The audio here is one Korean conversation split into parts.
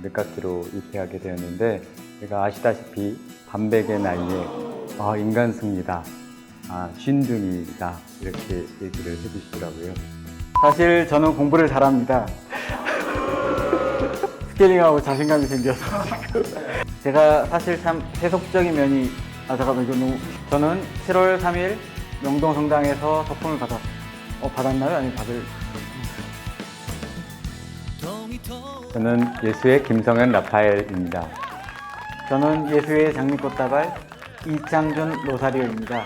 늦깎이로 입회하게 되었는데, 제가 아시다시피 반백의 나이에 인간승리다, 쉰둥이다, 이렇게 얘기를 해주시더라고요. 사실 저는 공부를 잘합니다. 스케일링하고 자신감이 생겨서 제가 사실 참 세속적인 면이 잠깐만 이거 너무 저는 7월 3일 명동성당에서 서품을 받았나요? 아니 받을 저는 예수의 김성현 라파엘입니다. 저는 예수의 장미꽃다발 이창준 로사리오입니다.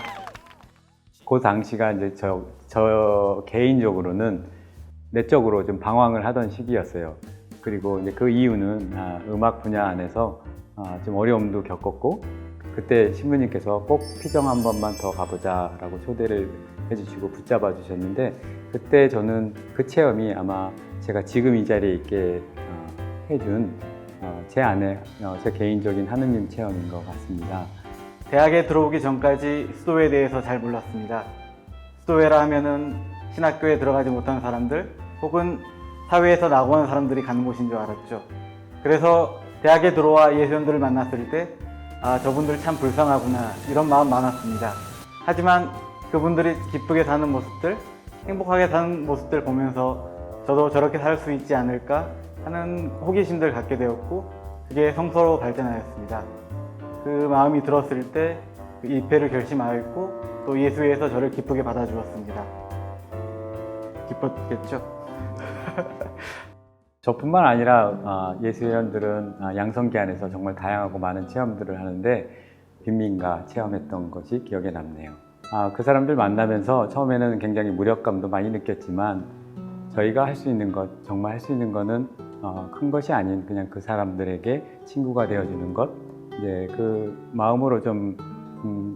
그 당시가 이제 저 개인적으로는 내적으로 좀 방황을 하던 시기였어요. 그리고 이제 그 이유는 음악 분야 안에서 좀 어려움도 겪었고, 그때 신부님께서 꼭 피정 한 번만 더 가보자라고 초대를 해주시고 붙잡아 주셨는데, 그때 저는 그 체험이 아마 제가 지금 이 자리에 있게 해준 제 안에 제 개인적인 하느님 체험인 것 같습니다. 대학에 들어오기 전까지 수도회에 대해서 잘 몰랐습니다. 수도회라 하면은 신학교에 들어가지 못한 사람들 혹은 사회에서 낙오한 사람들이 가는 곳인 줄 알았죠. 그래서 대학에 들어와 예수님들을 만났을 때 저분들 참 불쌍하구나 이런 마음 많았습니다. 하지만 그분들이 기쁘게 사는 모습들, 행복하게 사는 모습들 보면서 저도 저렇게 살 수 있지 않을까 하는 호기심들 갖게 되었고, 그게 성서로 발전하였습니다. 그 마음이 들었을 때 그 입회를 결심하였고, 또 예수에서 저를 기쁘게 받아주었습니다. 기뻤겠죠? 저뿐만 아니라 예수회원들은 양성기 안에서 정말 다양하고 많은 체험들을 하는데, 빈민가 체험했던 것이 기억에 남네요. 그 사람들 만나면서 처음에는 굉장히 무력감도 많이 느꼈지만, 저희가 할 수 있는 것, 정말 할 수 있는 거는 큰 것이 아닌 그냥 그 사람들에게 친구가 되어주는 것, 이제 그 마음으로 좀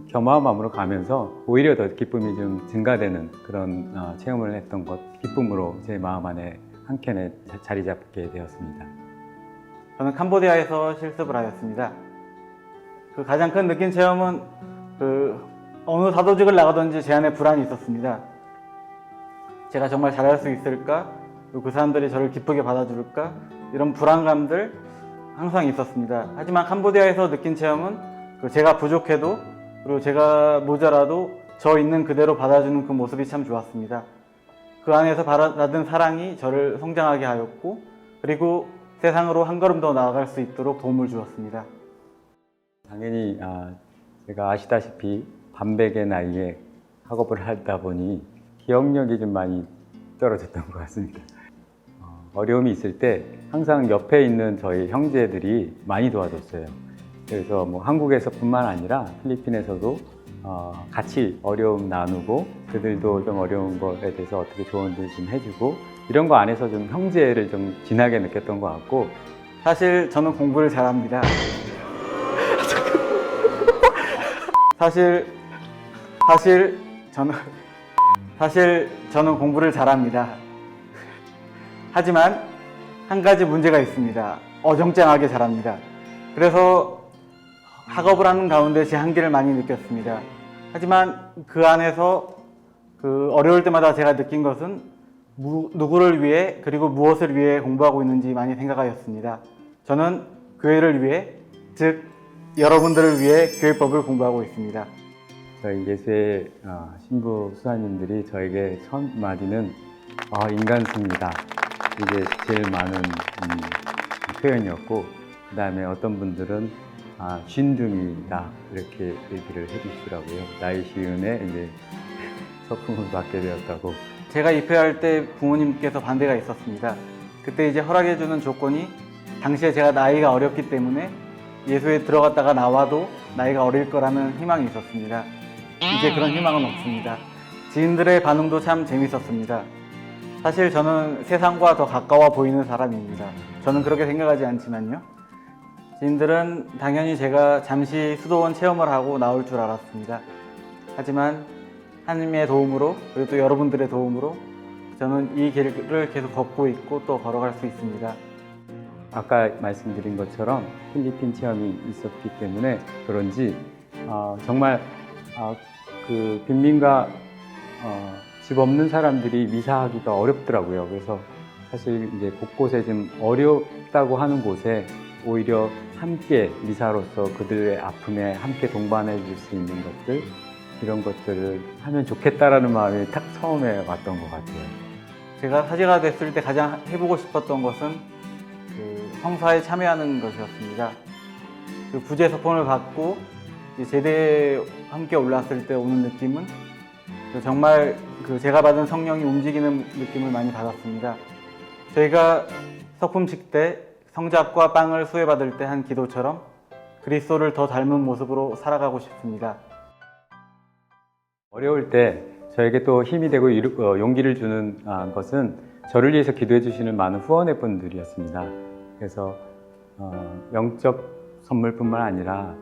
겸허한 마음으로 가면서 오히려 더 기쁨이 좀 증가되는 그런 체험을 했던 것, 기쁨으로 제 마음 안에 한켠에 자리 잡게 되었습니다. 저는 캄보디아에서 실습을 하였습니다. 그 가장 큰 느낀 체험은 어느 사도직을 나가든지 제 안에 불안이 있었습니다. 제가 정말 잘할 수 있을까? 그 사람들이 저를 기쁘게 받아줄까? 이런 불안감들 항상 있었습니다. 하지만 캄보디아에서 느낀 체험은 제가 부족해도 그리고 제가 모자라도 저 있는 그대로 받아주는 그 모습이 참 좋았습니다. 그 안에서 받은 사랑이 저를 성장하게 하였고, 그리고 세상으로 한 걸음 더 나아갈 수 있도록 도움을 주었습니다. 당연히 제가 아시다시피 반백의 나이에 학업을 하다 보니 기억력이 좀 많이 떨어졌던 것 같습니다. 어려움이 있을 때 항상 옆에 있는 저희 형제들이 많이 도와줬어요. 그래서 뭐 한국에서뿐만 아니라 필리핀에서도 같이 어려움 나누고, 그들도 좀 어려운 것에 대해서 어떻게 조언도 좀 해주고, 이런 거 안에서 좀 형제를 좀 진하게 느꼈던 것 같고, 사실 저는 공부를 잘합니다. 사실 저는 공부를 잘합니다. 하지만 한 가지 문제가 있습니다. 어정쩡하게 잘합니다. 그래서 학업을 하는 가운데 제 한계를 많이 느꼈습니다. 하지만 그 안에서 어려울 때마다 제가 느낀 것은 누구를 위해 그리고 무엇을 위해 공부하고 있는지 많이 생각하였습니다. 저는 교회를 위해, 즉 여러분들을 위해 교회법을 공부하고 있습니다. 저희 예수의 신부 수사님들이 저에게 첫 마디는 인간승리다, 이게 제일 많은 표현이었고, 그 다음에 어떤 분들은 쉰둥이다 이렇게 얘기를 해주시더라고요. 나이 쉬운에 이제 서품을 받게 되었다고. 제가 입회할 때 부모님께서 반대가 있었습니다. 그때 이제 허락해주는 조건이, 당시에 제가 나이가 어렸기 때문에 예수에 들어갔다가 나와도 나이가 어릴 거라는 희망이 있었습니다. 이제 그런 희망은 없습니다. 지인들의 반응도 참 재밌었습니다. 사실 저는 세상과 더 가까워 보이는 사람입니다. 저는 그렇게 생각하지 않지만요. 지인들은 당연히 제가 잠시 수도원 체험을 하고 나올 줄 알았습니다. 하지만 하나님의 도움으로, 그리고 또 여러분들의 도움으로 저는 이 길을 계속 걷고 있고 또 걸어갈 수 있습니다. 아까 말씀드린 것처럼 필리핀 체험이 있었기 때문에 그런지 정말 그 빈민가 집 없는 사람들이 미사하기가 어렵더라고요. 그래서 사실 이제 곳곳에 좀 어렵다고 하는 곳에 오히려 함께 미사로서 그들의 아픔에 함께 동반해 줄 수 있는 것들, 이런 것들을 하면 좋겠다라는 마음이 딱 처음에 왔던 것 같아요. 제가 사제가 됐을 때 가장 해보고 싶었던 것은 성사에 참여하는 것이었습니다. 부재 서폰을 받고 제대에 함께 올랐을 때 오는 느낌은 정말 제가 받은 성령이 움직이는 느낌을 많이 받았습니다. 저희가 서품식 때 성작과 빵을 수여받을 때 한 기도처럼 그리스도를 더 닮은 모습으로 살아가고 싶습니다. 어려울 때 저에게 또 힘이 되고 용기를 주는 것은 저를 위해서 기도해 주시는 많은 후원회 분들이었습니다. 그래서 영적 선물뿐만 아니라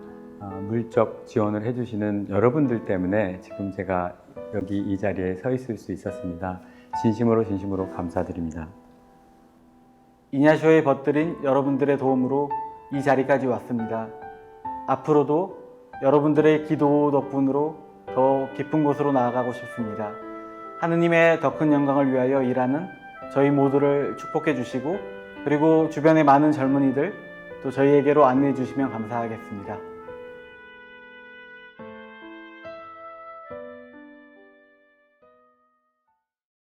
물적 지원을 해주시는 여러분들 때문에 지금 제가 여기 이 자리에 서 있을 수 있었습니다. 진심으로 감사드립니다. 이냐쇼에 벗들인 여러분들의 도움으로 이 자리까지 왔습니다. 앞으로도 여러분들의 기도 덕분으로 더 깊은 곳으로 나아가고 싶습니다. 하느님의 더 큰 영광을 위하여 일하는 저희 모두를 축복해 주시고, 그리고 주변의 많은 젊은이들 또 저희에게로 안내해 주시면 감사하겠습니다.